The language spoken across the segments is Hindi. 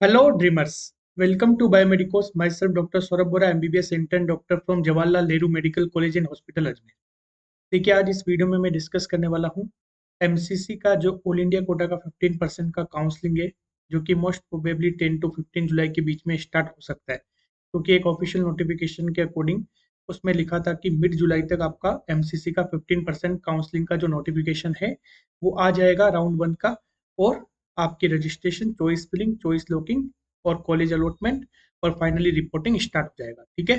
Hello, dreamers. Welcome to Biomedicos. Myself, Dr. Saurabh Bora, MBBS intern doctor from Jawaharlal Nehru medical college and hospital Ajmer. देखिए, आज इस वीडियो में मैं डिस्कस करने वाला हूँ एमसीसी का जो ऑल इंडिया कोटा का 15% का काउंसलिंग है, जो कि मोस्ट प्रोबेबली 10 to 15 जुलाई के बीच में स्टार्ट हो सकता है, क्योंकि एक ऑफिशियल नोटिफिकेशन के अकॉर्डिंग उसमें लिखा था कि मिड जुलाई तक आपका एमसीसी का 15% काउंसलिंग का जो नोटिफिकेशन है वो आ जाएगा राउंड वन का। और आपकी registration, choice filling, choice locking और कॉलेज अलॉटमेंट और फाइनली रिपोर्टिंग स्टार्ट हो जाएगा। ठीक है,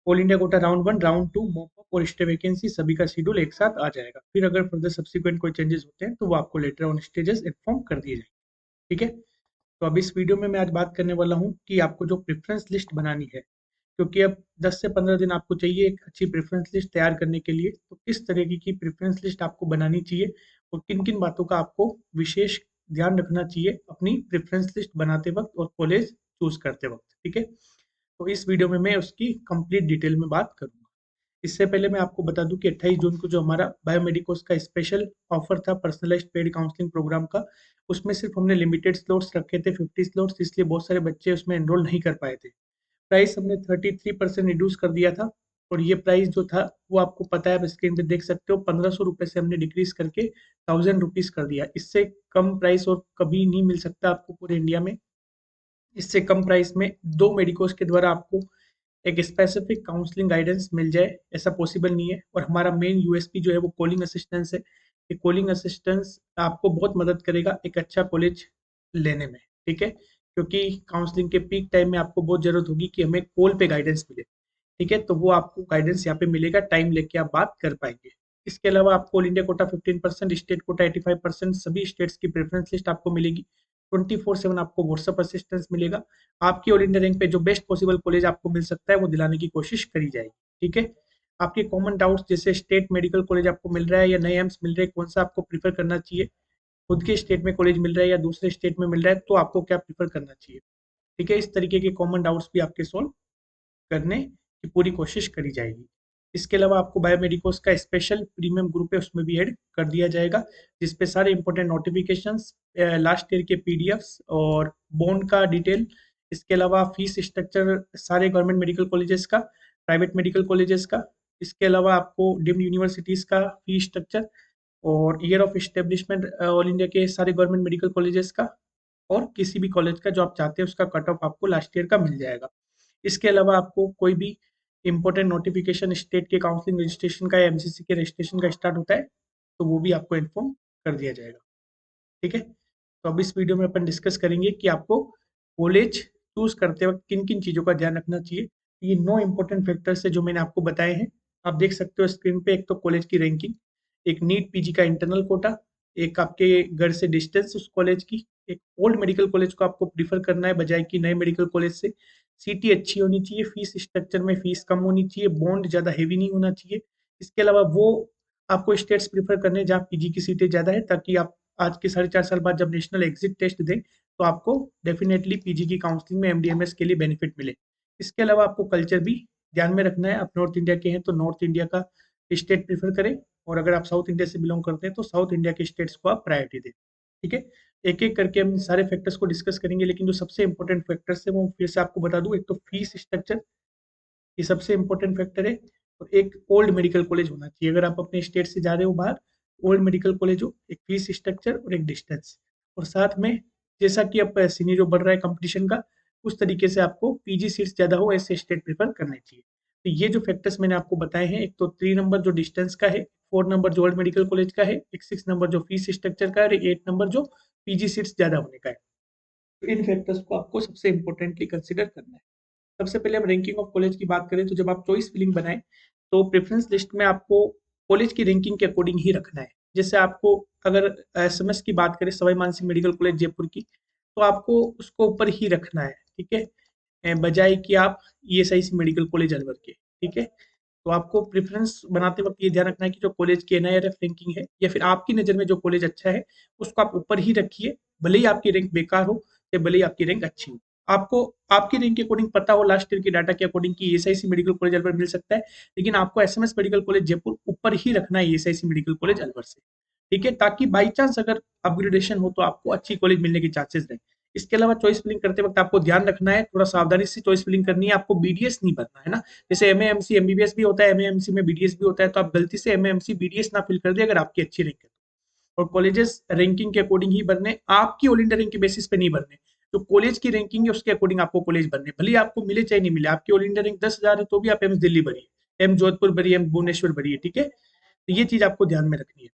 all India quota round one, round two, mock up और स्टे वैकेंसी सभी का शेड्यूल एक साथ आ जाएगा। फिर अगर फर्दर सब्सिक्वेंट कोई चेंजेस होते हैं तो वो आपको लेटर ऑन स्टेजेस इन्फॉर्म कर दिए जाएंगे। ठीक है, तो अब इस वीडियो में मैं आज बात करने वाला हूँ कि आपको जो प्रेफरेंस लिस्ट बनानी है, क्योंकि अब 10 से 15 दिन आपको चाहिए एक अच्छी प्रेफरेंस लिस्ट तैयार करने के लिए। तो किस तरीके की प्रेफरेंस लिस्ट आपको बनानी चाहिए और किन किन बातों का आपको विशेष ध्यान रखना चाहिए अपनी प्रेफरेंस लिस्ट बनाते वक्त और कॉलेज चूज करते वक्त। ठीक है, तो इस वीडियो में मैं उसकी कंप्लीट डिटेल में बात करूंगा। इससे पहले मैं आपको बता दूं कि 28 जून को जो हमारा बायोमेडिकोस का स्पेशल ऑफर था पर्सनलाइज्ड पेड काउंसलिंग प्रोग्राम का, उसमें सिर्फ हमने लिमिटेड स्लॉट्स रखे थे, 50 स्लॉट्स, इसलिए बहुत सारे बच्चे उसमें एनरोल नहीं कर पाए थे। प्राइस हमने 33% रिड्यूस कर दिया था। और ये प्राइस जो था वो आपको पता है, आप स्क्रीन पे देख सकते हो, 1500 रुपये से हमने डिक्रीज करके 1000 रुपीज कर दिया। इससे कम प्राइस और कभी नहीं मिल सकता आपको पूरे इंडिया में। इससे कम प्राइस में दो मेडिकोस के द्वारा आपको एक स्पेसिफिक काउंसलिंग गाइडेंस मिल जाए, ऐसा पॉसिबल नहीं है। और हमारा मेन यूएसपी जो है वो कॉलिंग असिस्टेंस है। ये कॉलिंग असिस्टेंस आपको बहुत मदद करेगा एक अच्छा कॉलेज लेने में। ठीक है, क्योंकि काउंसलिंग के पीक टाइम में आपको बहुत जरूरत होगी कि हमें कॉल पे गाइडेंस मिले। ठीक है, तो वो आपको गाइडेंस यहाँ पे मिलेगा, टाइम लेके आप बात कर पाएंगे। इसके अलावा आपको all India Kota 15%, state quota 85%, सभी स्टेट्स की प्रेफरेंस लिस्ट आपको मिलेगी। 24/7 आपको व्हाट्सअप असिस्टेंस मिलेगा। आपकी ऑल इंडिया रैंक पे जो बेस्ट पॉसिबल कॉलेज आपको मिल सकता है वो दिलाने की कोशिश करी जाएगी। ठीक है, आपके कॉमन डाउट्स जैसे स्टेट मेडिकल कॉलेज आपको मिल रहा है या नए एम्स मिल रहे हैं, कौन सा आपको प्रीफर करना चाहिए, खुद के स्टेट में कॉलेज मिल रहा है या दूसरे स्टेट में मिल रहा है, तो आपको क्या प्रीफर करना चाहिए। ठीक है, इस तरीके के कॉमन डाउट्स भी आपके सॉल्व करने की पूरी कोशिश करी जाएगी। इसके अलावा आपको बायोमेडिकोस का स्पेशल प्रीमियम ग्रुप है, उसमें भी ऐड कर दिया जाएगा, जिसपे सारे इंपॉर्टेंट नोटिफिकेशंस, लास्ट ईयर के पीडीएफ्स और बॉन्ड का डिटेल, इसके अलावा फीस स्ट्रक्चर सारे गवर्नमेंट मेडिकल कॉलेजेस का, प्राइवेट मेडिकल कॉलेजेस का, इसके अलावा आपको डीम्ड यूनिवर्सिटीज का फी स्ट्रक्चर और year of establishment all India के सारे गवर्नमेंट मेडिकल कॉलेजेस का, और किसी भी कॉलेज का जो आप चाहते हैं उसका कट ऑफ आपको लास्ट ईयर का मिल जाएगा। इसके अलावा आपको कोई भी इंपॉर्टेंट नोटिफिकेशन स्टेट के काउंसलिंग रजिस्ट्रेशन का या एमसीसी के रजिस्ट्रेशन का स्टार्ट होता है तो वो भी आपको इन्फॉर्म कर दिया जाएगा। ठीक है, तो अब इस वीडियो में अपन डिस्कस करेंगे कि आपको कॉलेज चूज करते वक्त किन किन चीज़ों का ध्यान रखना चाहिए। ये 9 इंपॉर्टेंट फैक्टर्स है जो मैंने आपको बताए हैं, आप देख सकते हो स्क्रीन पे। एक तो कॉलेज की रैंकिंग, एक नीट पीजी का इंटरनल कोटा, एक आपके घर से डिस्टेंस उस कॉलेज की, एक ओल्ड मेडिकल कॉलेज को आपको प्रीफर करना है बजाय कि नए मेडिकल कॉलेज से, सीटी अच्छी होनी चाहिए, फीस स्ट्रक्चर में फीस कम होनी चाहिए, बॉन्ड ज़्यादा हेवी नहीं होना चाहिए। इसके अलावा वो आपको स्टेट्स प्रीफर करने हैं जहाँ पीजी की सीटें ज़्यादा है, ताकि आप आज के 4.5 साल बाद जब नेशनल एग्जिट टेस्ट दें तो आपको डेफिनेटली पीजी की काउंसलिंग में एमडीएमएस के लिए बेनिफिट मिले। इसके अलावा आपको कल्चर भी ध्यान में रखना है। आप नॉर्थ इंडिया के हैं तो नॉर्थ इंडिया का स्टेट प्रीफर करें, और अगर आप साउथ इंडिया से बिलोंग करते हैं तो साउथ इंडिया के स्टेट्स को आप प्रायोरिटी दें। ठीक है, एक एक करके हम सारे फैक्टर्स को डिस्कस करेंगे, लेकिन जो सबसे इंपॉर्टेंट फैक्टर्स है वो फिर से आपको बता दूं। एक तो फीस स्ट्रक्चर, ये सबसे इंपॉर्टेंट फैक्टर है। और एक ओल्ड मेडिकल कॉलेज होना चाहिए, अगर आप अपने स्टेट से जा रहे हो बाहर, ओल्ड मेडिकल कॉलेज हो, एक फीस स्ट्रक्चर और एक डिस्टेंस। और साथ में जैसा कि अब सीनियर बढ़ रहा है कंपटीशन का, उस तरीके से आपको पीजी सीट्स ज़्यादा हो ऐसे स्टेट प्रेफर करने चाहिए। तो ये जो फैक्टर्स मैंने आपको बताए हैं, एक तो 3 नंबर जो डिस्टेंस का है, 4 नंबर जो ओल्ड मेडिकल कॉलेज का है, एक 6 नंबर जो फीस स्ट्रक्चर का है, और 8 नंबर जो पीजी सीट्स ज़्यादा होने का है। तो इन फैक्टर्स को आपको सबसे इंपॉर्टेंटली कंसिडर करना है। सबसे पहले हम रैंकिंग ऑफ कॉलेज की बात करें तो जब आप चॉइस फिलिंग बनाएं तो प्रेफरेंस लिस्ट में आपको कॉलेज की रैंकिंग के अकॉर्डिंग ही रखना है। जैसे आपको अगर एसएमएस की बात करें, सवाई मानसिंह मेडिकल कॉलेज जयपुर की, तो आपको उसको ऊपर ही रखना है। ठीक है, बजाय कि आप ईएसआईसी मेडिकल कॉलेज अलवर के। ठीक है, तो आपको प्रेफरेंस बनाते वक्त ये ध्यान रखना है कि जो कॉलेज की एनआईआरएफ रैंकिंग है या फिर आपकी नज़र में जो कॉलेज अच्छा है उसको आप ऊपर ही रखिए, भले ही आपकी रैंक बेकार हो या भले ही आपकी रैंक अच्छी हो। आपको आपकी रैंक के अकॉर्डिंग पता हो, लास्ट ईयर के डाटा के अकॉर्डिंग कि ईएसआईसी मेडिकल कॉलेज अलवर मिल सकता है, लेकिन आपको एसएमएस मेडिकल कॉलेज जयपुर ऊपर ही रखना है ईएसआईसी मेडिकल कॉलेज अलवर से। ठीक है, ताकि बाई चांस अगर अपग्रेडेशन हो तो आपको अच्छी कॉलेज मिलने के चांसेस रहे। इसके अलावा चॉइस फिलिंग करते वक्त आपको ध्यान रखना है, थोड़ा सावधानी से चॉइस फिलिंग करनी है, आपको बीडीएस नहीं भरना है ना। जैसे एमएएमसी एमबीबीएस भी होता है, एमएएमसी में बीडीएस भी होता है, तो आप गलती से एमएएमसी बीडीएस ना फिल कर दे अगर आपकी अच्छी रैंक है। और कॉलेजेस रैंकिंग के अकॉर्डिंग ही भरने, आपकी ऑल इंडिया रैंक के बेसिस पे नहीं भरने। तो कॉलेज की रैंकिंग है उसके अकॉर्डिंग आपको कॉलेज भरने, भले आपको मिले चाहे नहीं मिले। आपकी ऑल इंडिया रैंक 10,000 है तो भी आप एम्स दिल्ली भरिए, एम जोधपुर भरिए, एम भुवनेश्वर भरिए, ठीक है। तो ये चीज आपको ध्यान में रखनी है।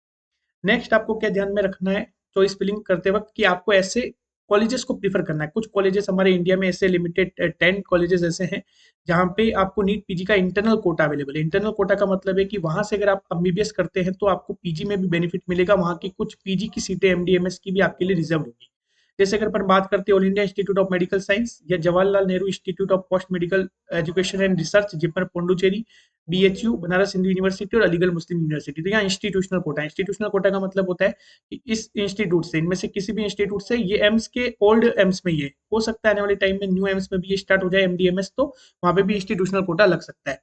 नेक्स्ट आपको क्या ध्यान में रखना है चॉइस फिलिंग करते वक्त, कि आपको ऐसे कॉलेजेस को प्रीफर करना है। कुछ कॉलेजेस हमारे इंडिया में ऐसे लिमिटेड 10 कॉलेजेस ऐसे हैं जहाँ पे आपको नीट पीजी का इंटरनल कोटा अवेलेबल है। इंटरनल कोटा का मतलब है कि वहां से अगर आप एमबीबीएस करते हैं तो आपको पीजी में भी बेनिफिट मिलेगा, वहां की कुछ पीजी की सीटें एमडीएमएस की भी आपके लिए रिजर्व होगी। जैसे अगर अपन बात करते हैं all India institute of medical science या Jawaharlal Nehru institute of post medical education and research JIPMER Pondicherry, BHU Banaras Hindu university और अलीगढ़ मुस्लिम यूनिवर्सिटी, तो यहाँ इंस्टीट्यूशनल कोटा है। इंस्टीट्यूशनल कोटा का मतलब होता है कि इस इंस्टीट्यूट से, इनमें से किसी भी इंस्टीट्यूट से, ये एम्स के ओल्ड एम्स में, ये हो सकता है आने वाले टाइम में न्यू एम्स में भी ये स्टार्ट हो जाए एमडीएमएस, तो वहां पे भी इंस्टीट्यूशनल कोटा लग सकता है।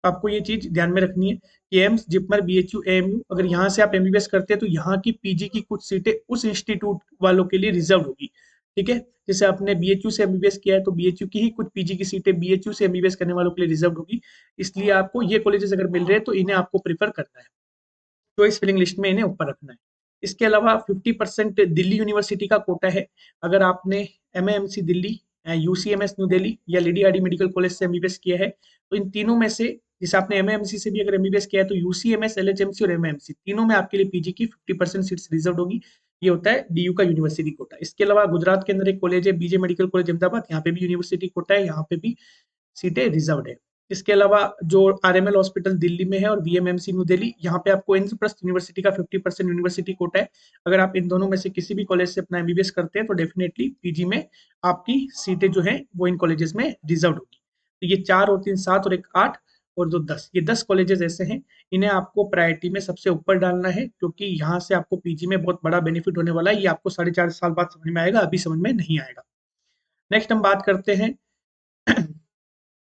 आपको ये चीज ध्यान में रखनी है कि एम्स, जिपमर, बीएचयू, एएमयू, अगर यहाँ से आप एमबीबीएस करते हैं तो यहाँ की पीजी की कुछ सीटें उस इंस्टीट्यूट वालों के लिए रिजर्व होगी, ठीक है। जैसे आपने बीएचयू से एमबीबीएस किया है तो बीएचयू की ही कुछ पीजी की सीटें बीएचयू से एमबीबीएस करने वालों के लिए रिजर्व होगी। इसलिए आपको ये कॉलेजेस अगर मिल रहे हैं तो इन्हें आपको प्रीफर करना है, चॉइस फिलिंग लिस्ट में इन्हें ऊपर रखना है। इसके अलावा 50% दिल्ली यूनिवर्सिटी का कोटा है। अगर आपने एमएएमसी दिल्ली, यूसीएमएस न्यू दिल्ली या लेडी हार्डी मेडिकल कॉलेज से एमबीबीएस किया है, तो इन तीनों में से, जैसे आपने एमएएमसी से भी अगर एमबीबीएस किया है तो यूसीएमएस, एलएचएमसी और एमएएमसी तीनों में आपके लिए पीजी की 50% सीट्स रिजर्व होगी। ये होता है डीयू का यूनिवर्सिटी कोटा। इसके अलावा गुजरात के अंदर एक कॉलेज है बीजे मेडिकल कॉलेज अहमदाबाद, यहाँ पे भी यूनिवर्सिटी कोटा है, यहाँ पे भी सीटें रिजर्व्ड है। इसके अलावा जो आरएमएल हॉस्पिटल दिल्ली में है और वीएमएमसी न्यू दिल्ली, यहाँ पे आपको इंद्रप्रस्थ यूनिवर्सिटी का 50% यूनिवर्सिटी कोटा है। अगर आप इन दोनों में से किसी भी कॉलेज से अपना एमबीबीएस करते हैं तो डेफिनेटली पीजी में आपकी सीटें जो है वो इन कॉलेजेस में रिजर्व होगी। तो ये 4 और 3 7 और एक 8 और 2 10, ये 10 कॉलेजेस ऐसे हैं, इन्हें आपको प्रायोरिटी में सबसे ऊपर डालना है, क्योंकि यहाँ से आपको पीजी में बहुत बड़ा बेनिफिट होने वाला है। ये आपको 4.5 साल बाद समझ में आएगा, अभी समझ में नहीं आएगा। नेक्स्ट हम बात करते हैं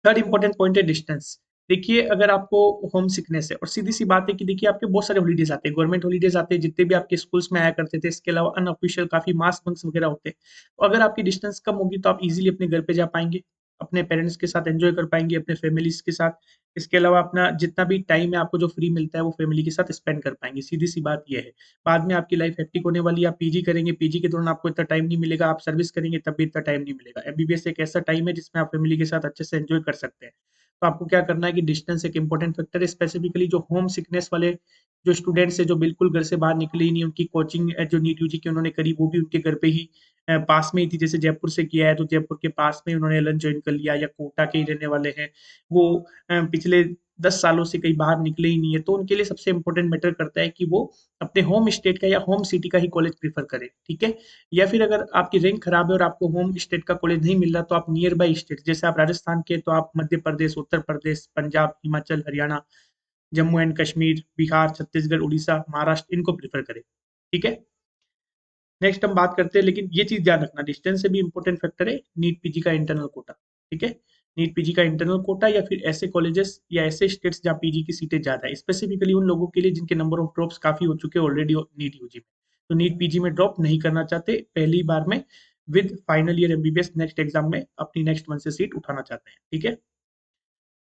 थर्ड इंपॉर्टेंट पॉइंट है डिस्टेंस। देखिए अगर आपको होम सिकनेस है, और सीधी सी बात है कि देखिए आपके बहुत सारे हॉलीडेज आते हैं, गवर्नमेंट हॉलीडेज आते हैं जितने भी आपके स्कूल्स में आया करते थे, इसके अलावा अनऑफिशियल काफी मास बंक्स वगैरह होते हैं। तो अगर आपकी डिस्टेंस कम होगी तो आप इजीली अपने घर पे जा पाएंगे, अपने पेरेंट्स के साथ एंजॉय कर पाएंगे, अपने फैमिलीज के साथ। इसके अलावा अपना जितना भी टाइम है आपको जो फ्री मिलता है वो फैमिली के साथ स्पेंड कर पाएंगे, सीधी सी बात यह है। बाद में आपकी लाइफ हेक्टिक होने वाली है, आप पीजी करेंगे, पीजी के दौरान आपको इतना टाइम नहीं मिलेगा, आप सर्विस करेंगे तब भी इतना टाइम नहीं मिलेगा। एमबीबीएस एक ऐसा टाइम है जिसमें आप फैमिली के साथ अच्छे से एंजॉय कर सकते हैं। तो आपको क्या करना है कि डिस्टेंस एक इंपॉर्टेंट फैक्टर है, स्पेसिफिकली जो होम सिकनेस वाले जो स्टूडेंट्स है, जो बिल्कुल घर से बाहर निकले ही नहीं, उनकी कोचिंग जो नीट यूजी की उन्होंने करी वो भी उनके घर पे ही पास में ही थी। जैसे जयपुर से किया है तो जयपुर के पास में उन्होंने लंच ज्वाइन कर लिया, या कोटा के ही रहने वाले हैं, वो पिछले 10 सालों से कहीं बाहर निकले ही नहीं है, तो उनके लिए सबसे इंपॉर्टेंट मैटर करता है कि वो अपने होम स्टेट का या होम सिटी का ही कॉलेज प्रीफर करें, ठीक है। या फिर अगर आपकी रैंक खराब है और आपको होम स्टेट का कॉलेज नहीं मिल रहा तो आप नियर बाई स्टेट, जैसे आप राजस्थान के तो आप मध्य प्रदेश, उत्तर प्रदेश, पंजाब, हिमाचल, हरियाणा, जम्मू एंड कश्मीर, बिहार, छत्तीसगढ़, उड़ीसा, महाराष्ट्र, इनको प्रीफर करें, ठीक है। नेक्स्ट हम बात करते हैं, लेकिन ये चीज ध्यान रखना, डिस्टेंस से भी इंपॉर्टेंट फैक्टर है नीट पीजी का इंटरनल कोटा, ठीक है। नीट पीजी का इंटरनल कोटा या फिर ऐसे कॉलेजेस या ऐसे स्टेट्स जहाँ पीजी की सीटें ज्यादा है, स्पेसिफिकली उन लोगों के लिए जिनके नंबर ऑफ ड्रॉप्स काफी हो चुके हैं ऑलरेडी नीट यूजी में, तो नीट पीजी में ड्रॉप नहीं करना चाहते पहली बार में, with final year MBBS next exam में अपनी नेक्स्ट वन से सीट उठाना चाहते हैं, ठीक है।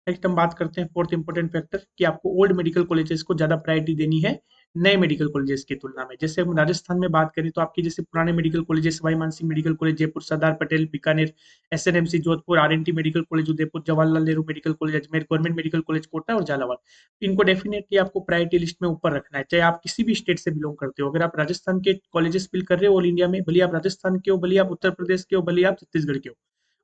नेक्स्ट हम बात करते हैं फोर्थ इंपॉर्टेंट फैक्टर, कि आपको ओल्ड मेडिकल कॉलेजेस को ज्यादा प्रायोरिटी देनी है नए मेडिकल कॉलेजेस की तुलना में। जैसे हम राजस्थान में बात करें तो आपके जैसे पुराने medical colleges, Sawai Mansingh medical college Jaipur, Sardar Patel Bikaner, SNMC Jodhpur, RNT medical college Udaipur, Jawaharlal Nehru medical college Ajmer, government medical college Kota और झालावाड़, इनको डेफिनेटली आपको प्रायोरिटी लिस्ट में ऊपर रखना है, चाहे आप किसी भी स्टेट से बिलोंग करते हो। अगर आप राजस्थान के कॉलेजेस फिल कर रहे हो ऑल इंडिया में, भले आप राजस्थान के हो, भले आप उत्तर प्रदेश के हो, भले आप छत्तीसगढ़ के हो,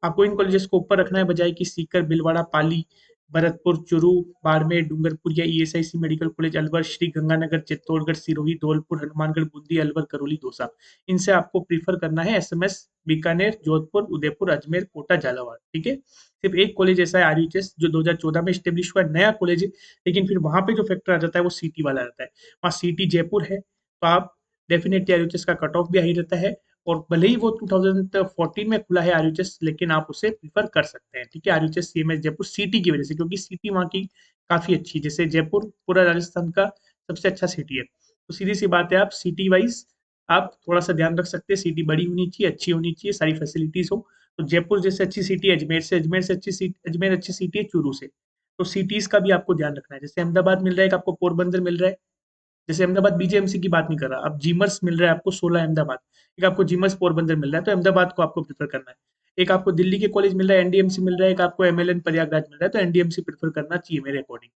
आपको इन कॉलेजेस को ऊपर रखना है, बजाय कि सीकर, भीलवाड़ा, पाली, भरतपुर, चूरू, बाड़मेर, डूंगरपुर या ESIC medical college Alwar, Shri Ganganagar, Chittorgarh, Sirohi, Dholpur, Hanumangarh, Bundi, Alwar, Karauli, Dausa, इनसे आपको प्रीफर करना है एसएमएस, बीकानेर, जोधपुर, उदयपुर, अजमेर, कोटा, झालावाड़, ठीक है। सिर्फ एक कॉलेज ऐसा है आरयूएचएस जो 2014 में स्टेब्लिश हुआ, नया कॉलेज है, लेकिन फिर वहां पे जो फैक्टर आ जाता है वो सीटी वाला रहता है। वहाँ सीटी जयपुर है तो आप डेफिनेटली आरयूएचएस का कट ऑफ भी हाई रहता है, और भले ही वो 2014 में खुला है आरयूएचएस, लेकिन आप उसे प्रीफर कर सकते हैं, ठीक है। आरयूएचएस सीएमएस जयपुर सिटी की वजह से, क्योंकि सिटी वहाँ की काफी अच्छी, जैसे जयपुर पूरा राजस्थान का सबसे अच्छा सिटी है, तो सीधी सी बात है आप सिटी वाइज आप थोड़ा-सा ध्यान रख सकते हैं, सिटी बड़ी होनी चाहिए, अच्छी होनी चाहिए, सारी फैसिलिटीज़ हो। तो जयपुर जैसे अच्छी सिटी है अजमेर से अजमेर अच्छी सिटी है चूरू से। तो सिटीज़ का भी आपको ध्यान रखना है। जैसे अहमदाबाद मिल रहा है, एक आपको पोरबंदर मिल रहा है। जैसे अहमदाबाद बीजेएमसी की बात नहीं कर रहा, अब जीमर्स मिल रहा है आपको 16 अहमदाबाद, एक आपको जीमर्स पोरबंदर मिल रहा है, तो अहमदाबाद को आपको प्रेफर करना है। एक आपको दिल्ली के कॉलेज मिल रहा है एनडीएमसी मिल रहा है, एक आपको एमएलएन प्रयागराज मिल रहा है, तो एनडीएमसी प्रेफर करना चाहिए मेरे अकॉर्डिंग।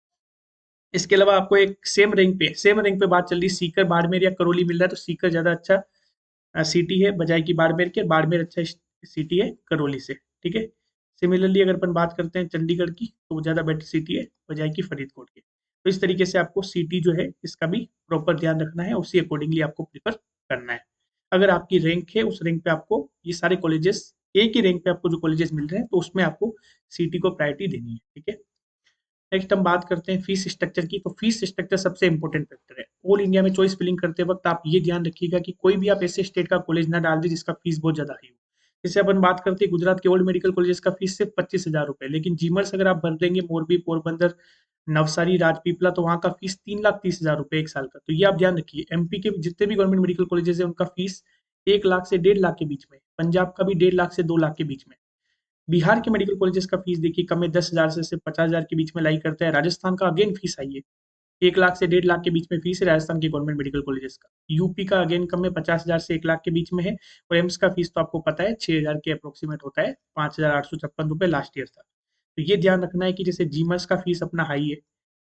इसके अलावा आपको एक सेम रैंक पे बात चल रही है, सीकर बाड़मेर या करौली मिल रहा है, तो सीकर ज्यादा अच्छा सिटी है बजाय कि बाड़मेर के, बाड़मेर अच्छा सिटी है करौली से। ठीक है। सिमिलरली अगर अपन बात करते हैं चंडीगढ़ की, तो वो ज़्यादा बेटर सिटी है बजाय कि फरीदकोट के। तो इस तरीके से आपको सिटी जो है इसका भी प्रॉपर ध्यान रखना है, उसी अकॉर्डिंगली आपको प्रिफर करना है। अगर आपकी रैंक है उस रैंक पे आपको ये सारे कॉलेजेस, एक ही रैंक पे आपको जो कॉलेजेस मिल रहे हैं तो उसमें आपको सिटी को प्रायोरिटी देनी है। ठीक है। नेक्स्ट हम बात करते हैं फीस स्ट्रक्चर की। तो फीस स्ट्रक्चर सबसे इंपॉर्टेंट फैक्टर है। ऑल इंडिया में चॉइस फिलिंग करते वक्त आप ये ध्यान रखिएगा कि कोई भी आप ऐसे स्टेट का कॉलेज ना डाल दें जिसका फीस बहुत ज्यादा हाई हो। जैसे अपन बात करते हैं गुजरात के ओल्ड मेडिकल कॉलेज का फीस सिर्फ 25,000 रुपए, लेकिन जीमर्स अगर आप भर देंगे मोरबी, पोरबंदर, नवसारी, राजपीपला, तो वहाँ का फीस 3,30,000 रुपए एक साल का। तो ये आप ध्यान रखिए। एमपी के जितने भी गवर्नमेंट मेडिकल कॉलेजेस है उनका फीस 1 लाख से 1.5 लाख के बीच में, पंजाब का भी 1.5 लाख से 2 लाख के बीच में। बिहार के मेडिकल कॉलेजेस का फीस देखिए कम है, 10,000 से सिर्फ 50,000 के बीच में लाई करता है। राजस्थान का अगेन फीस आई है, 1 लाख से 1.5 लाख के बीच में फीस है राजस्थान के गवर्नमेंट मेडिकल कॉलेजेस का। यूपी का अगेन कम है, 50,000 से 1 लाख के बीच में है। और एम्स का फीस तो आपको पता है 6,000 के अप्रोक्सीमेट होता है, 5,856 रुपए लास्ट ईयर था। तो ये ध्यान रखना है कि जैसे जीमस का फीस अपना हाई है,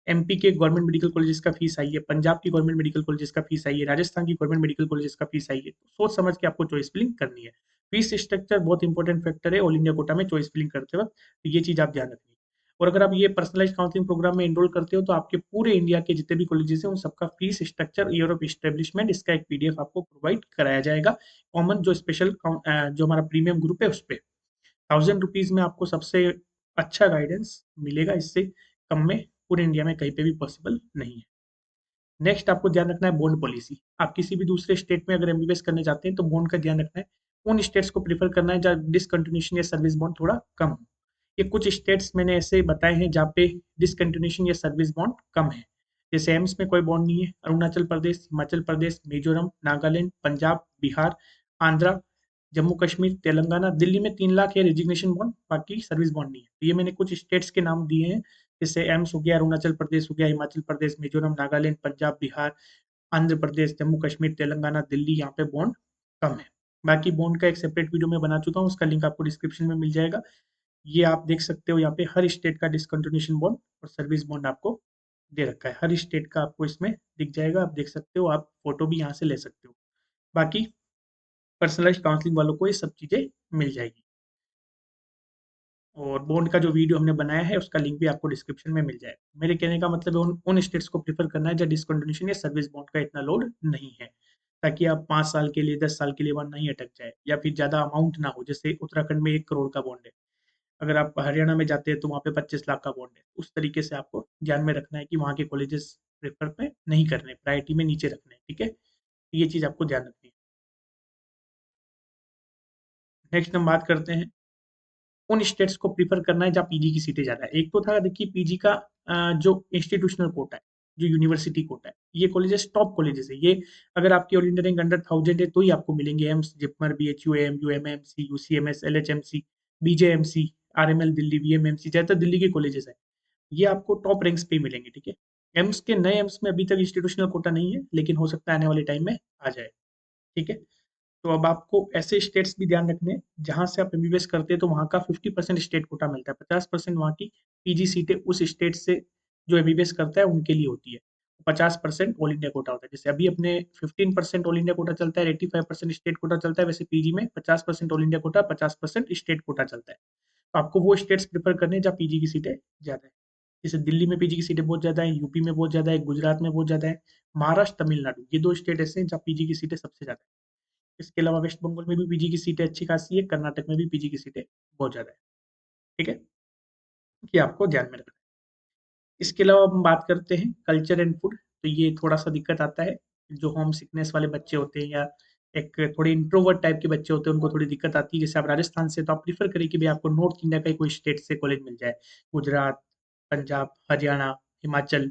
एमपी के गवर्नमेंट मेडिकल कॉलेजेस का फीस आई है, पंजाब की गवर्नमेंट मेडिकल कॉलेजेस का फीस आई है, राजस्थान की गवर्नमेंट मेडिकल कॉलेजेस का फीस आई है। तो सोच समझ के आपको चॉइस फिलिंग करनी है। फीस स्ट्रक्चर बहुत इंपॉर्टेंट फैक्टर है ऑल इंडिया कोटा में चॉइस फिलिंग करते वक्त, तो ये चीज आप ध्यान रखनी है। और अगर आप ये पर्सनलाइज काउंसलिंग प्रोग्राम में एनरोल करते हो तो आपके पूरे इंडिया के जितने भी कॉलेजेस हैं उन सबका fees structure, year of establishment, इसका एक पीडीएफ आपको प्रोवाइड कराया जाएगा। कॉमन जो स्पेशल जो हमारा प्रीमियम ग्रुप है उस पर 1,000 रुपीज में आपको सबसे अच्छा गाइडेंस मिलेगा। इससे कम में पूरे इंडिया में कहीं पे भी पॉसिबल नहीं है। नेक्स्ट आपको ध्यान रखना है बॉन्ड पॉलिसी। आप किसी भी दूसरे स्टेट में अगर एमबीबीएस करने जाते हैं तो बॉन्ड का ध्यान रखना है। उन स्टेट्स को प्रीफर करना है जहाँ डिसकंटिन्यूशन या सर्विस बॉन्ड थोड़ा कम हो। ये कुछ स्टेट्स मैंने ऐसे बताए हैं जहाँ पे डिसकंटिन्यूशन या सर्विस बॉन्ड कम है। जैसे एम्स में कोई बॉन्ड नहीं है, अरुणाचल प्रदेश, हिमाचल प्रदेश, मिजोरम, नागालैंड, पंजाब, बिहार, आंध्रा, जम्मू कश्मीर, तेलंगाना, दिल्ली में 3 लाख है रेजिग्नेशन बॉन्ड, बाकी सर्विस बॉन्ड नहीं है। तो ये मैंने कुछ स्टेट्स के नाम दिए हैं, जैसे एम्स हो गया, अरुणाचल प्रदेश हो गया, हिमाचल प्रदेश, मिजोरम, नागालैंड, पंजाब, बिहार, आंध्र प्रदेश, जम्मू कश्मीर, तेलंगाना, दिल्ली, यहाँ पे बॉन्ड कम है। बाकी बॉन्ड का एक सेपरेट वीडियो मैं बना चुका हूँ, उसका लिंक आपको डिस्क्रिप्शन में मिल जाएगा। ये आप देख सकते हो, यहाँ पे हर स्टेट का डिसकंटिन्यूशन बॉन्ड और सर्विस बॉन्ड आपको दे रखा है। हर स्टेट का आपको इसमें दिख जाएगा, आप देख सकते हो, आप फोटो भी यहाँ से ले सकते हो। बाकी पर्सनलाइज्ड काउंसलिंग वालों को ये सब चीज़ें मिल जाएगी। और बॉन्ड का जो वीडियो हमने बनाया है उसका लिंक भी आपको डिस्क्रिप्शन में मिल जाएगा। मेरे कहने का मतलब है उन स्टेट्स को प्रीफर करना है जहाँ डिसकंटिन्यूशन या सर्विस बॉन्ड का इतना लोड नहीं है, ताकि आप 5 साल के लिए, 10 साल के लिए वहाँ नहीं अटक जाए, या फिर ज़्यादा अमाउंट ना हो। जैसे उत्तराखंड में 1 करोड़ का बॉन्ड है, अगर आप हरियाणा में जाते हैं तो वहाँ पे 25 लाख का बॉन्ड है। उस तरीके से आपको ध्यान में रखना है कि वहाँ के कॉलेजेस प्रेफर पे नहीं करने, प्रायोरिटी में नीचे रखने। ठीक है, ये चीज़ आपको ध्यान रखनी है। नेक्स्ट हम बात करते हैं उन स्टेट्स को प्रीफर करना है जहाँ पीजी की सीटें ज़्यादा है। एक तो था देखिए पीजी का जो इंस्टीट्यूशनल कोटा है, जो यूनिवर्सिटी कोटा है, ये कॉलेजेस टॉप कॉलेजेस है। ये अगर आपकी ऑल इंडिया रैंक अंडर 1,000 है तो ही आपको मिलेंगे। AIIMS, JIPMER, BHU, AMU, MMC, UCMS, LHMC, BJMC, RML Delhi, VMMC, ज़्यादातर दिल्ली के कॉलेजेस है, ये आपको टॉप रैंक्स पे ही मिलेंगे। ठीक है। एम्स के नए एम्स में अभी तक इंस्टीट्यूशनल कोटा नहीं है, लेकिन हो सकता है आने वाले टाइम में आ जाए। ठीक है। तो अब आपको ऐसे स्टेट्स भी ध्यान रखने हैं जहां से आप एमबीबीएस करते हैं तो वहां का 50% स्टेट कोटा मिलता है, 50% वहां की पीजी सीटें उस स्टेट से जो एमबीबीएस करता है उनके लिए होती है। 50% ऑल इंडिया कोटा होता है। जैसे अभी अपने 15% ऑल इंडिया कोटा चलता है, 85% स्टेट कोटा चलता है, वैसे पीजी में 50% all India Kota, 50% state quota चलता है। तो आपको वो स्टेट्स प्रेफर करने हैं जहाँ पीजी की सीटें ज्यादा है। जैसे दिल्ली में पीजी की सीटें बहुत ज्यादा है, यूपी में बहुत ज्यादा है, गुजरात में बहुत ज्यादा है, महाराष्ट्र, तमिलनाडु, ये 2 स्टेट ऐसे हैं जहाँ पीजी की सीटें सबसे ज्यादा है। इसके अलावा वेस्ट बंगाल में भी पीजी की सीटें अच्छी खासी है, कर्नाटक में भी पीजी की सीटें बहुत ज़्यादा है। ठीक है, ये आपको ध्यान में रखना है। इसके अलावा हम बात करते हैं कल्चर एंड फूड। तो ये थोड़ा सा दिक्कत आता है, जो होम सिकनेस वाले बच्चे होते हैं या एक थोड़े इंट्रोवर्ट टाइप के बच्चे होते हैं उनको थोड़ी दिक्कत आती है। जैसे आप राजस्थान से, तो आप प्रीफर करें कि भाई आपको नॉर्थ इंडिया का ही कोई स्टेट से कॉलेज मिल जाए, गुजरात, पंजाब, हरियाणा, हिमाचल,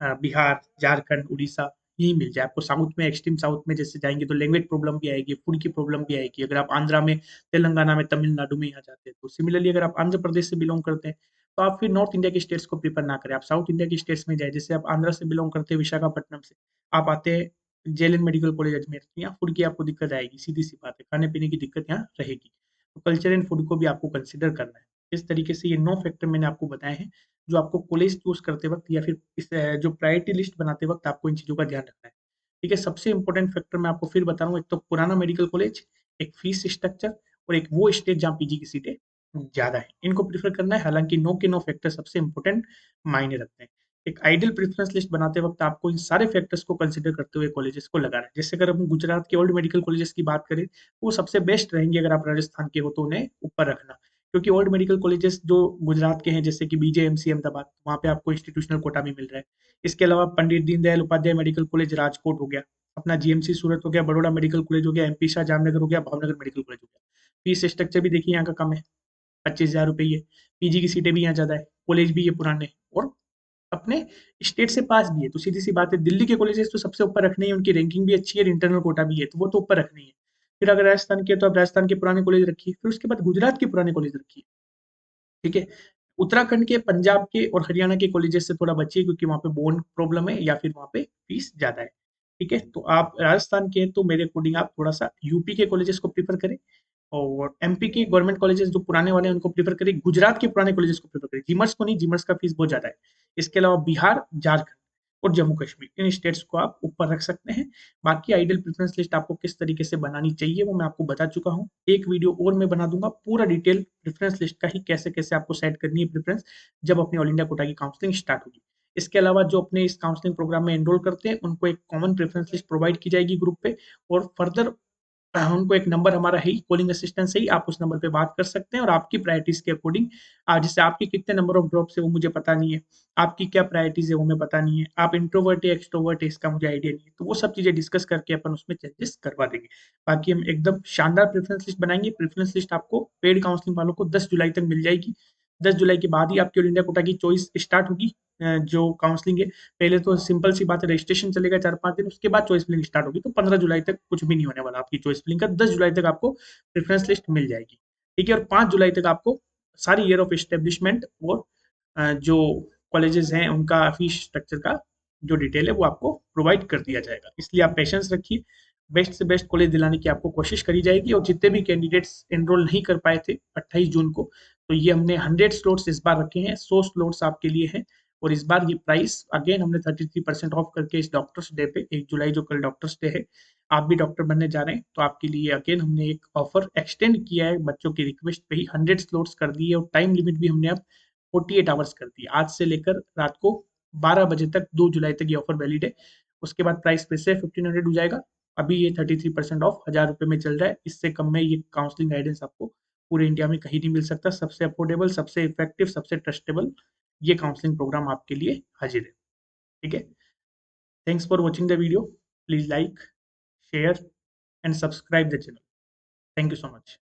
बिहार, झारखंड, उड़ीसा, यही मिल जाए आपको। साउथ में, एक्सट्रीम साउथ में जैसे जाएंगे तो लैंग्वेज प्रॉब्लम भी आएगी, फूड की प्रॉब्लम भी आएगी। अगर आप आंध्रा में, तेलंगाना में, तमिलनाडु में यहाँ जाते हैं तो सिमिलरली अगर आप आंध्र प्रदेश से बिलोंग करते हैं तो आप फिर नॉर्थ इंडिया के स्टेट्स को प्रीफर ना करें, आप साउथ इंडिया के स्टेट्स में जाए। जैसे आप आंध्रा से बिलोंग करते हैं, विशाखापट्टनम से, आप आते हैं जेएलएन मेडिकल कॉलेज अजमेर, तो यहाँ फूड की आपको दिक्कत आएगी, सीधी सी बात है, खाने पीने की दिक्कत यहाँ रहेगी। तो कल्चर एंड फूड को भी आपको कंसिडर करना है। इस तरीके से ये 9 फैक्टर मैंने आपको बताए हैं जो आपको कॉलेज चूज करते वक्त या फिर इस जो प्रायोरिटी लिस्ट बनाते वक्त आपको इन चीजों का ध्यान रखना है। ठीक है, सबसे इंपॉर्टेंट फैक्टर मैं आपको फिर बता रहा हूँ, एक तो पुराना मेडिकल कॉलेज, एक फीस स्ट्रक्चर, और एक वो स्टेट जहाँ पीजी की सीटें ज्यादा है, इनको प्रीफर करना है। हालांकि 9 के 9 फैक्टर सबसे इंपॉर्टेंट मायने रखते हैं। एक आइडियल प्रेफरेंस लिस्ट बनाते वक्त आपको इन सारे फैक्टर्स को कंसिडर करते हुए कॉलेजेस को लगाना है। जैसे अगर हम गुजरात के ओल्ड मेडिकल कॉलेजेस की बात करें, वो सबसे बेस्ट रहेंगे। अगर आप राजस्थान के हो तो उन्हें ऊपर रखना, क्योंकि ओल्ड मेडिकल कॉलेजेस जो गुजरात के हैं, जैसे कि बीजेएमसी अहमदाबाद, वहाँ पे आपको इंस्टीट्यूशनल कोटा भी मिल रहा है। इसके अलावा पंडित दीनदयाल उपाध्याय मेडिकल कॉलेज राजकोट हो गया, अपना जीएमसी सूरत हो गया, बड़ौदा मेडिकल कॉलेज हो गया, एमपी शाह जामनगर हो गया, भावनगर मेडिकल कॉलेज हो गया। फीस स्ट्रक्चर भी देखिए यहाँ का कम है, 25,000 रुपये। पीजी की सीटें भी यहाँ ज्यादा है, कॉलेज भी ये पुराने हैं, और अपने स्टेट से पास भी है। तो सीधी सी बात है, दिल्ली के कॉलेजेस तो सबसे ऊपर रखने ही, उनकी रैंकिंग भी अच्छी है, इंटरनल कोटा भी है, तो वो तो ऊपर रखनी है। फिर अगर राजस्थान के, तो आप राजस्थान के पुराने कॉलेज रखिए, फिर उसके बाद गुजरात के पुराने कॉलेज रखिए। ठीक है, उत्तराखंड के, पंजाब के और हरियाणा के कॉलेजेस से थोड़ा बचिए, क्योंकि वहाँ पे बॉन्ड प्रॉब्लम है या फिर वहाँ पे फीस ज्यादा है। ठीक है, तो आप राजस्थान के हैं तो मेरे अकॉर्डिंग आप थोड़ा सा यूपी के कॉलेजेस को प्रीफर करें, और एमपी के गवर्नमेंट कॉलेजेस जो पुराने वाले हैं उनको प्रीफर करें, गुजरात के पुराने कॉलेजेस को प्रीफर करें, जिमर्स को नहीं, जिमर्स का फीस बहुत ज्यादा है। इसके अलावा बिहार, झारखंड और जम्मू कश्मीर, इन स्टेट्स को आप ऊपर रख सकते हैं। बाकी आइडियल प्रेफरेंस लिस्ट आपको किस तरीके से बनानी चाहिए वो मैं आपको बता चुका हूँ। एक वीडियो और मैं बना दूंगा पूरा डिटेल प्रेफरेंस लिस्ट का ही, कैसे कैसे आपको सेट करनी है प्रेफरेंस, जब अपनी ऑल इंडिया कोटा की काउंसलिंग स्टार्ट होगी। इसके अलावा जो अपने इस काउंसलिंग प्रोग्राम में एनरोल करते हैं उनको एक कॉमन प्रेफरेंस लिस्ट प्रोवाइड की जाएगी ग्रुप पे, और फर्दर उनको एक नंबर हमारा है कॉलिंग असिस्टेंट से ही, आप उस नंबर पे बात कर सकते हैं और आपकी प्रायोरिटीज के अकॉर्डिंग, जैसे आपकी कितने नंबर ऑफ ड्रॉप्स है वो मुझे पता नहीं है, आपकी क्या प्रायोरिटीज है वो मैं पता नहीं है, आप इंट्रोवर्ट है एक्सट्रोवर्ट है इसका मुझे आइडिया नहीं है, तो वो सब चीजें डिस्कस करके अपन उसमें चेंजेस करवा देंगे। बाकी हम एकदम शानदार प्रेफरेंस लिस्ट बनाएंगे। प्रेफरेंस लिस्ट आपको पेड काउंसलिंग वालों को 10 जुलाई तक मिल जाएगी। 10 जुलाई के बाद ही आपकी ऑल इंडिया कोटा की चॉइस स्टार्ट होगी। जो काउंसलिंग है, पहले तो सिंपल सी बात है, रजिस्ट्रेशन चलेगा 4-5 दिन, उसके बाद चॉइस फिलिंग स्टार्ट होगी। तो 15 जुलाई तक कुछ भी नहीं होने वाला आपकी चॉइस फिलिंग का, 10 जुलाई तक आपको प्रेफरेंस लिस्ट मिल जाएगी। ठीक है, और 5 जुलाई तक आपको सारी ईयर ऑफ एस्टेब्लिशमेंट और जो कॉलेजेस हैं उनका फीस स्ट्रक्चर का जो डिटेल है वो आपको प्रोवाइड कर दिया जाएगा। इसलिए आप पेशेंस रखिए, बेस्ट से बेस्ट कॉलेज दिलाने की आपको कोशिश करी जाएगी। और जितने भी कैंडिडेट्स एनरोल नहीं कर पाए थे 28 जून को, तो ये हमने 100 स्लॉट्स इस बार रखे हैं, 100 स्लॉट्स आपके लिए हैं। और इस बार ये प्राइस अगेन हमने 33% ऑफ करके इस डॉक्टर्स डे पे, 1 जुलाई जो कल डॉक्टर्स डे है, आप भी डॉक्टर बनने जा रहे हैं तो आपके लिए अगेन हमने एक ऑफर एक्सटेंड किया है, बच्चों की रिक्वेस्ट पे ही 100 स्लॉट्स कर दिए, और टाइम लिमिट भी हमने अब 48 आवर्स कर दी, आज से लेकर रात को 12 बजे तक, 2 जुलाई तक ये ऑफर वैलिड है। उसके बाद प्राइस फिर से 1500 हो जाएगा। अभी ये 33% ऑफ 1000 रुपये में चल रहा है, इससे कम में ये काउंसलिंग गाइडेंस आपको पूरे इंडिया में कहीं नहीं मिल सकता। सबसे अफोर्डेबल, सबसे इफेक्टिव, सबसे ट्रस्टेबल ये काउंसलिंग प्रोग्राम आपके लिए हाजिर है। ठीक है, thanks for watching the video, please like, share and subscribe the channel. Thank you so much.